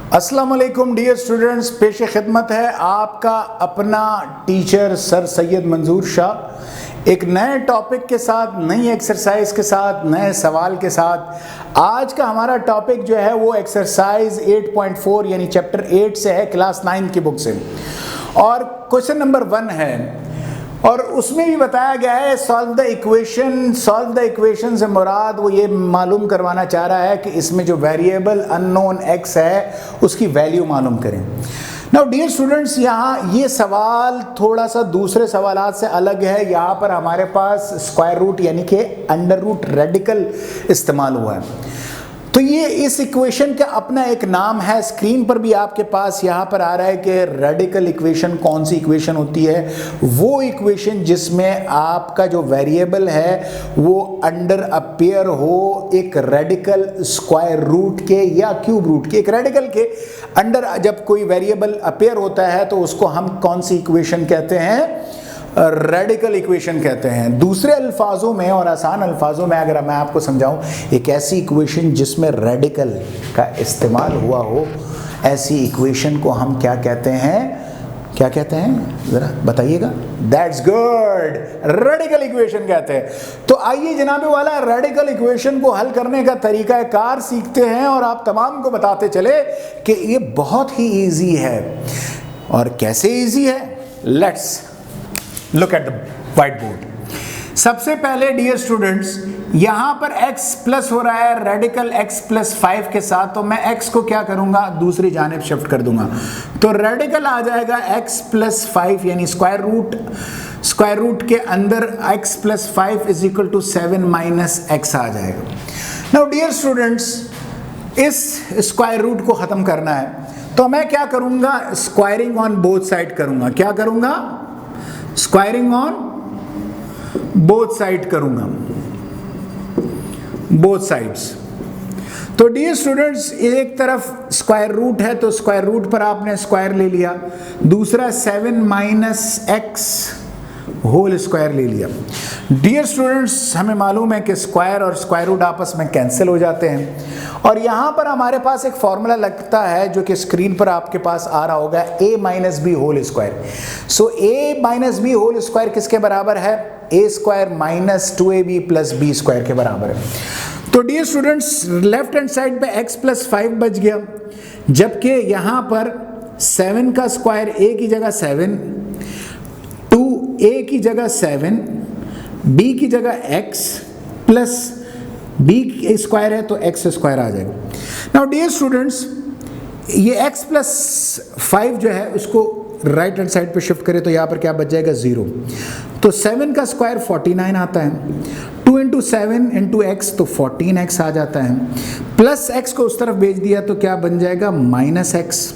अस्सलाम वालेकुम dear students, पेश खिदमत है आपका अपना टीचर सर सैयद मंजूर शाह एक नए टॉपिक के साथ, नई एक्सरसाइज के साथ, नए सवाल के साथ। आज का हमारा टॉपिक जो है वो एक्सरसाइज 8.4 यानी चैप्टर 8 से है, क्लास 9 की बुक से, और क्वेश्चन नंबर 1 है और उसमें भी बताया गया है solve the equation. Solve the equation से मुराद वो ये मालूम करवाना चाह रहा है कि इसमें जो वेरिएबल अननोन x है उसकी वैल्यू मालूम करें। नाउ डियर स्टूडेंट्स, यहाँ ये सवाल थोड़ा सा दूसरे सवालात से अलग है। यहाँ पर हमारे पास स्क्वायर रूट यानी कि अंडर रूट रेडिकल इस्तेमाल हुआ है। तो ये इस इक्वेशन का अपना एक नाम है। स्क्रीन पर भी आपके पास यहाँ पर आ रहा है कि रेडिकल इक्वेशन कौन सी इक्वेशन होती है। वो इक्वेशन जिसमें आपका जो वेरिएबल है वो अंडर अपेयर हो एक रेडिकल स्क्वायर रूट के या क्यूब रूट के। एक रेडिकल के अंडर जब कोई वेरिएबल अपेयर होता है तो उसको हम कौन सी इक्वेशन कहते हैं? रेडिकल इक्वेशन कहते हैं। दूसरे अल्फाजों में और आसान अल्फाजों में अगर मैं आपको समझाऊं, एक ऐसी इक्वेशन जिसमें रेडिकल का इस्तेमाल हुआ हो, ऐसी इक्वेशन को हम क्या कहते हैं? क्या कहते हैं जरा बताइएगा। दैट्स गुड, रेडिकल इक्वेशन कहते हैं। तो आइए जनाबे वाला रेडिकल इक्वेशन को हल करने का तरीका कार सीखते हैं और आप तमाम को बताते चले कि ये बहुत ही ईजी है। और कैसे ईजी है? Let's look at the white board. सबसे पहले डियर स्टूडेंट्स, यहां पर x प्लस हो रहा है रेडिकल x प्लस 5 के साथ, तो मैं x को क्या करूंगा? दूसरी जानिब शिफ्ट कर दूंगा। तो रेडिकल आ जाएगा x प्लस 5 यानी स्क्वायर रूट के अंदर x plus 5 is equal to 7 minus x आ जाएगा। नाउ डियर स्टूडेंट्स, इस स्क्वायर रूट को खत्म करना है तो मैं क्या करूंगा? स्क्वायरिंग ऑन बोथ साइड करूंगा। क्या करूंगा? स्क्वायरिंग ऑन बोथ साइड करूंगा, बोथ साइड्स। तो डियर स्टूडेंट्स, एक तरफ स्क्वायर रूट है तो स्क्वायर रूट पर आपने स्क्वायर ले लिया, दूसरा 7 माइनस एक्स होल स्क्वायर ले लिया। डियर स्टूडेंट्स, हमें मालूम है कि स्क्वायर और स्क्वायर रूट आपस में कैंसिल हो जाते हैं और यहाँ पर हमारे पास एक फॉर्मूला लगता है जो कि स्क्रीन पर आपके पास आ रहा होगा, a minus B whole square. So a minus B whole square किसके बराबर है? a square minus 2ab plus b square के बराबर है। तो dear students, left hand side पे x प्लस 5 बच गया, जबकि यहाँ पर 7 का स्क्वायर a की जगह 7, 2a की जगह 7, b की जगह x प्लस b स्क्वायर है तो x स्क्वायर आ जाएगा। नाउ डियर स्टूडेंट्स, ये x प्लस 5 जो है उसको राइट हैंड साइड पे शिफ्ट करें तो यहाँ पर क्या बच जाएगा? 0। तो 7 का स्क्वायर 49 आता है, 2 इंटू 7 इंटू एक्स तो 14x आ जाता है, प्लस x को उस तरफ भेज दिया तो क्या बन जाएगा? Minus x।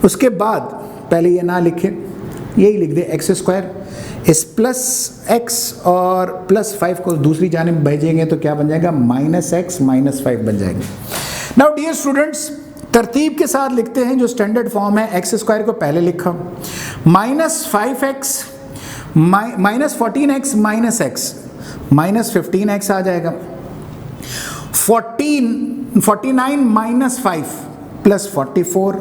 उसके बाद पहले ये ना लिखे, यही लिख दे x स्क्वायर, इस प्लस x और प्लस 5 को दूसरी जानिब भेजेंगे तो क्या बन जाएगा? माइनस x माइनस 5 बन जाएंगे। नाउ डियर स्टूडेंट्स, तरतीब के साथ लिखते हैं जो स्टैंडर्ड फॉर्म है। x स्क्वायर को पहले लिखा, minus 5x minus 14x minus x minus 15x आ जाएगा। 49 minus 5 plus 44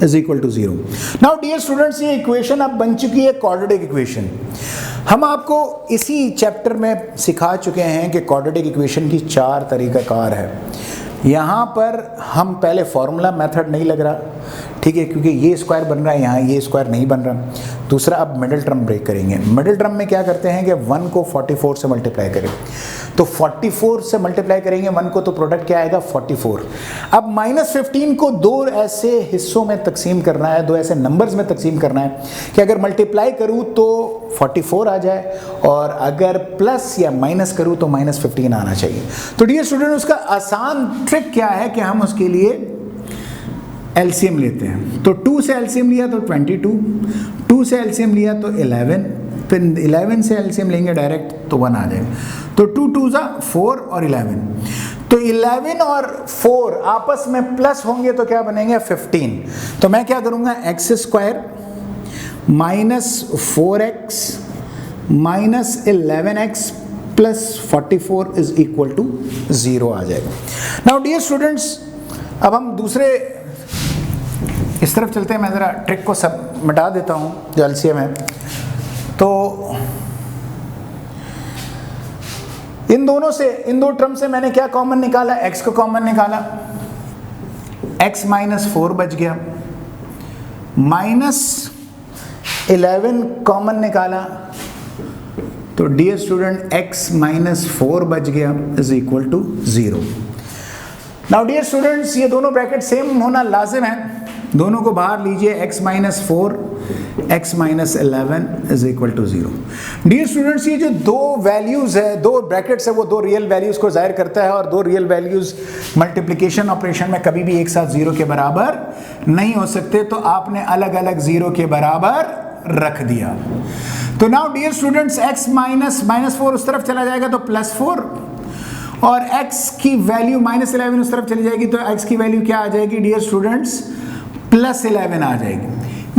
is equal to 0। Now dear students, ये इक्वेशन अब बन चुकी है क्वाड्रेटिक इक्वेशन। हम आपको इसी चैप्टर में सिखा चुके हैं कि क्वाड्रेटिक इक्वेशन की 4 तरीक़ाकार है। यहाँ पर हम पहले फॉर्मूला मेथड नहीं लग रहा, ठीक है, क्योंकि ये स्क्वायर बन रहा है, यहाँ ये स्क्वायर नहीं बन रहा। दूसरा, अब मिडिल टर्म ब्रेक करेंगे। मिडिल टर्म में क्या करते हैं कि 1 को 44 से मल्टीप्लाई करें, तो 44 से मल्टीप्लाई करेंगे 1 को तो प्रोडक्ट क्या आएगा? 44। अब माइनस 15 को 2 ऐसे हिस्सों में तकसीम करना है, 2 ऐसे नंबर्स में तकसीम करना है कि अगर मल्टीप्लाई करूँ तो 44 आ जाए और अगर प्लस या माइनस करूँ तो माइनस 15 आना चाहिए। तो डियर स्टूडेंट, उसका आसान ट्रिक क्या है कि हम उसके लिए एलसीएम लेते हैं। तो 2 से एलसीएम लिया तो 22, 2 से एलसीएम लिया तो 11, फिर 11 से एलसीएम लेंगे डायरेक्ट तो 1 आ जाएगा। तो 2 2 जा 4 और 11, तो 11 और 4 आपस में प्लस होंगे तो क्या बनेंगे? 15। तो मैं क्या करूँगा? X square minus 4x minus 11x plus 44 is equal to 0 आ जाएगा। नाउ डियर स्टूडेंट्स, अब हम दूसरे इस तरफ चलते हैं, मैं ज़रा ट्रिक को सब मिटा देता हूँ जो एलसीएम है। तो इन दोनों से, इन दो टर्म से मैंने क्या कॉमन निकाला, x को कॉमन निकाला, x -4 बच गया, -11 कॉमन निकाला, तो डियर स्टूडेंट x -4 बच गया is equal to 0। Now dear students, ये दोनों ब्रैकेट सेम होना लाजिम है, दोनों को बाहर लीजिए, x -4 x -11 is equal to 0। Dear students, ये जो दो वैल्यूज है, दो ब्रैकेट्स है, वो दो रियल वैल्यूज को जाहिर करता है, और दो रियल वैल्यूज मल्टीप्लिकेशन ऑपरेशन में कभी भी एक साथ 0 के बराबर नहीं हो सकते, तो आपने अलग अलग 0 के बराबर रख दिया। तो नाउ डियर स्टूडेंट्स, x -4 उस तरफ चला जाएगा तो +4, और x की वैल्यू -11 उस तरफ चली जाएगी तो x की वैल्यू क्या आ जाएगी डियर स्टूडेंट्स, +11 आ जाएगी।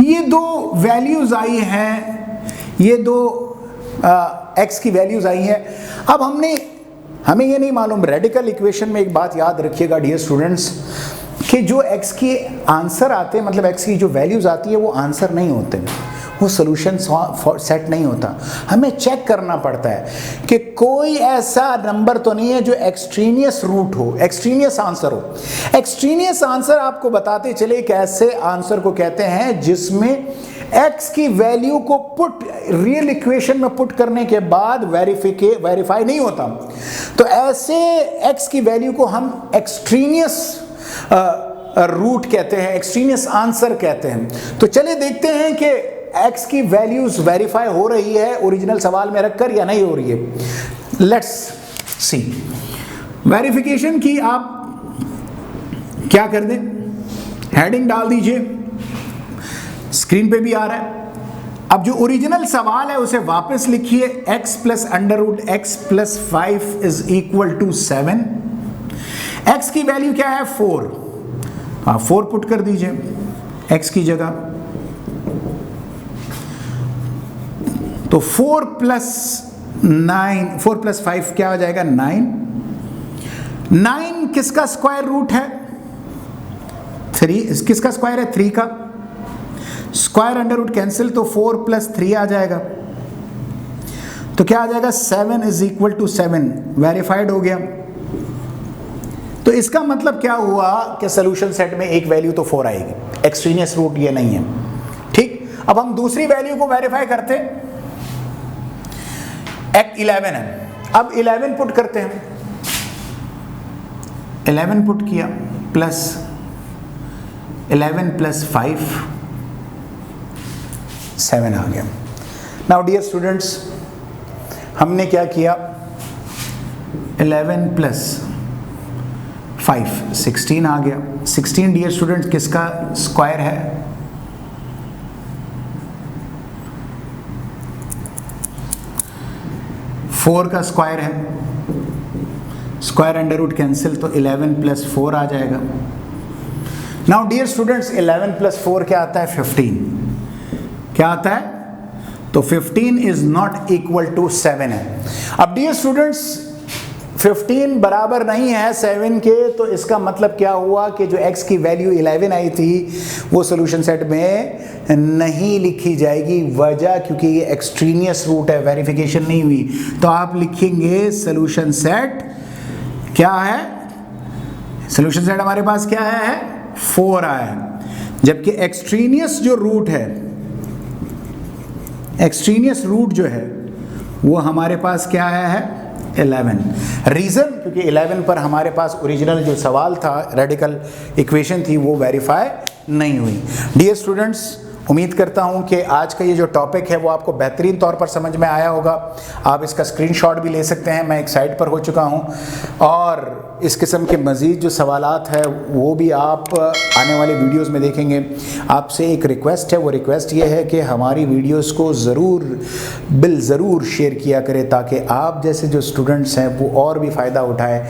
ये दो वैल्यूज आई हैं, ये दो x की वैल्यूज आई हैं। अब हमें ये नहीं मालूम, रेडिकल इक्वेशन में एक बात याद रखिएगा डियर स्टूडेंट्स, कि जो x के आंसर आते हैं, मतलब x की जो वैल्यूज आती है वो आंसर नहीं होते, वो सोल्यूशन सेट नहीं होता। हमें चेक करना पड़ता है कि कोई ऐसा नंबर तो नहीं है जो एक्सट्रीनियस रूट हो, एक्सट्रीनियस आंसर हो। एक्सट्रीनियस आंसर आपको बताते चले एक ऐसे आंसर को कहते हैं जिसमें x की वैल्यू को पुट रियल इक्वेशन में पुट करने के बाद वेरीफाई नहीं होता, तो ऐसे x की वैल्यू को हम एक्सट्रीनियस रूट कहते हैं, एक्सट्रीनियस आंसर कहते हैं। तो चलिए देखते हैं कि x की वैल्यूज वेरीफाई हो रही है ओरिजिनल सवाल में रखकर या नहीं हो रही है। Let's see. वेरिफिकेशन की आप क्या कर दें, हेडिंग डाल दीजिए, स्क्रीन पे भी आ रहा है। अब जो ओरिजिनल सवाल है उसे वापस लिखिए, x + √x + 5 is equal to 7। x की वैल्यू क्या है, 4, 4 पुट कर दीजिए x की जगह, तो 4 + 5 क्या हो जाएगा, 9। 9 किसका स्क्वायर रूट है, 3, किसका स्क्वायर है, 3 का स्क्वायर, अंडर रूट कैंसिल, तो 4 + 3 आ जाएगा, तो क्या आ जाएगा, 7 इज इक्वल टू 7, वेरीफाइड हो गया। तो इसका मतलब क्या हुआ कि सोल्यूशन सेट में एक वैल्यू तो 4 आएगी, एक्सट्रीनियस रूट ये नहीं है, ठीक। अब हम दूसरी वैल्यू को वेरीफाई करते हैं, 11 है, अब 11 पुट करते हैं, 11 पुट किया, प्लस 11 + 5 7 आ गया। नाउ डियर स्टूडेंट्स, हमने क्या किया, 11 + 5 16 आ गया। 16 डियर स्टूडेंट्स किसका स्क्वायर है, 4 का स्क्वायर है, स्क्वायर अंडर रूट कैंसिल, तो 11 + 4 आ जाएगा। नाउ डियर स्टूडेंट्स, 11 + 4 क्या आता है, 15, क्या आता है, तो 15 इज नॉट इक्वल टू 7 है। अब डियर स्टूडेंट्स, 15 बराबर नहीं है 7 के, तो इसका मतलब क्या हुआ कि जो x की वैल्यू 11 आई थी वो सॉल्यूशन सेट में नहीं लिखी जाएगी। वजह क्योंकि ये एक्सट्रीनियस रूट है, वेरिफिकेशन नहीं हुई, तो आप लिखेंगे सॉल्यूशन सेट क्या है, सॉल्यूशन सेट हमारे पास क्या है, 4 आया है, जबकि एक्सट्रीनियस जो रूट है, एक्सट्रीनियस रूट जो है वो हमारे पास क्या है 11। रीज़न क्योंकि 11 पर हमारे पास ओरिजिनल जो सवाल था, रेडिकल इक्वेशन थी, वो वेरीफाई नहीं हुई। डियर स्टूडेंट्स, उम्मीद करता हूं कि आज का ये जो टॉपिक है वो आपको बेहतरीन तौर पर समझ में आया होगा। आप इसका स्क्रीनशॉट भी ले सकते हैं, मैं एक साइट पर हो चुका हूं, और इस किस्म के मज़ीद जो सवालात है वो भी आप आने वाले वीडियोस में देखेंगे। आपसे एक रिक्वेस्ट है, वो रिक्वेस्ट ये है कि हमारी वीडियोस को ज़रूर शेयर किया करें, ताकि आप जैसे जो स्टूडेंट्स हैं वो और भी फ़ायदा उठाएँ।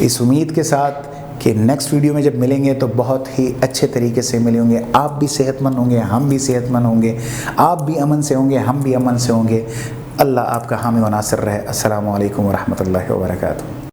इस उम्मीद के साथ कि नेक्स्ट वीडियो में जब मिलेंगे तो बहुत ही अच्छे तरीके से मिलेंगे, आप भी सेहतमंद होंगे, हम भी सेहतमंद होंगे, आप भी अमन से होंगे, हम भी अमन से होंगे। अल्लाह आपका हामी व नासिर रहे। अस्सलामु अलैकुम व रहमतुल्लाहि व बरकातुहू।